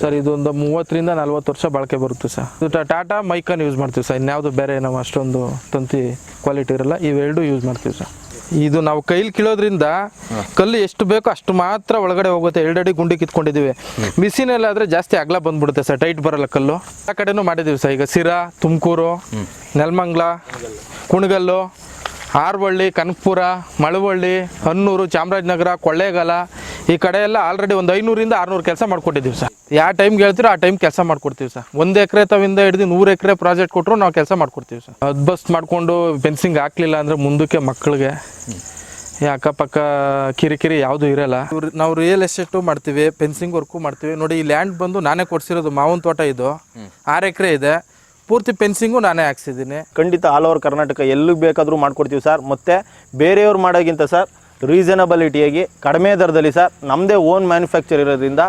Sir ಇದೊಂದು 30ರಿಂದ 40 ವರ್ಷ ಬಾಳಿಕೆ ಬರುತ್ತೆ ಸರ್. ಇದು ಟಾಟಾ ಮೈಕನ್ ಯೂಸ್ ಮಾಡ್ತೀವಿ ಸರ್. ಇನ್ಯಾವುದು ಬೇರೆ ನಾವು ಅಷ್ಟೊಂದು ತಂತಿ ಕ್ವಾಲಿಟಿ ಇರಲ್ಲ. ಇವೆರಡು ಯೂಸ್ ಮಾಡ್ತೀವಿ ಸರ್. ಇದು ನಾವು ಕೈಲಿ ಕೀಳೋದ್ರಿಂದ ಕಲ್ಲು ಎಷ್ಟು ಬೇಕೋ ಅಷ್ಟು ಮಾತ್ರ ಒಳಗಡೆ ಹೋಗುತ್ತೆ. 2 ಅಡಿ ಗುಂಡಿ ಕಿತ್ಕೊಂಡಿದ್ದೀವಿ. ಮಿಷಿನಲ್ಲಾದರೆ ಜಾಸ್ತಿ ಅಗಲ ಬಂದ್ಬಿಡುತ್ತೆ ಸರ್, ಟೈಟ್ ಬರಲ್ಲ ಕಲ್ಲು. ಆ ಕಡೆನೂ ಮಾಡಿದ್ದೀವಿ ಸರ್. ಈಗ ಸಿರಾ, ತುಮಕೂರು, ನೆಲಮಂಗಲ, ಕುಣಗಲ್ಲು, ಆರ್ವಳ್ಳಿ, ಕನಕಪುರ, ಮಳವಳ್ಳಿ, ಹನ್ನೂರು, ಚಾಮರಾಜನಗರ, ಕೊಳ್ಳೇಗಾಲ ಈ ಕಡೆ ಎಲ್ಲ ಆಲ್ರೆಡಿ ಒಂದು 500ರಿಂದ 600 ಕೆಲಸ ಮಾಡ್ಕೊಟ್ಟಿದ್ದೀವಿ ಸರ್. ಯಾವ ಟೈಮ್ಗೆ ಹೇಳ್ತೀರೋ ಆ ಟೈಮ್ ಕೆಲಸ ಮಾಡ್ಕೊಡ್ತೀವಿ ಸರ್. 1 ಎಕರೆ ತವಿಂದ ಹಿಡಿದು 100 ಎಕರೆ ಪ್ರಾಜೆಕ್ಟ್ ಕೊಟ್ಟರು ನಾವು ಕೆಲಸ ಮಾಡ್ಕೊಡ್ತೀವಿ ಸರ್. ಅದ್ಬಸ್ಟ್ ಮಾಡಿಕೊಂಡು ಫೆನ್ಸಿಂಗ್ ಹಾಕ್ಲಿಲ್ಲ ಅಂದರೆ ಮುಂದಕ್ಕೆ ಮಕ್ಕಳಿಗೆ ಈ ಅಕ್ಕಪಕ್ಕ ಕಿರಿಕಿರಿ ಯಾವುದೂ ಇರಲ್ಲ. ನಾವು ರಿಯಲ್ ಎಸ್ಟೇಟು ಮಾಡ್ತೀವಿ, ಫೆನ್ಸಿಂಗ್ ವರ್ಕು ಮಾಡ್ತೀವಿ. ನೋಡಿ ಈ ಲ್ಯಾಂಡ್ ಬಂದು ನಾನೇ ಕೊಡ್ಸಿರೋದು. ಮಾವಿನ ತೋಟ ಇದು 6 ಎಕರೆ ಇದೆ. ಪೂರ್ತಿ ಫೆನ್ಸಿಂಗು ನಾನೇ ಹಾಕ್ಸಿದ್ದೀನಿ. ಖಂಡಿತ ಆಲ್ ಓವರ್ ಕರ್ನಾಟಕ ಎಲ್ಲಿಗೆ ಬೇಕಾದರೂ ಮಾಡ್ಕೊಡ್ತೀವಿ ಸರ್. ಮತ್ತು ಬೇರೆಯವ್ರು ಮಾಡೋಕ್ಕಿಂತ ಸರ್ ರೀಸನಬಲಿಟಿಯಾಗಿ ಕಡಿಮೆ ದರದಲ್ಲಿ ಸರ್ ನಮ್ಮದೇ ಓನ್ ಮ್ಯಾನುಫ್ಯಾಕ್ಚರ್ ಇರೋದ್ರಿಂದ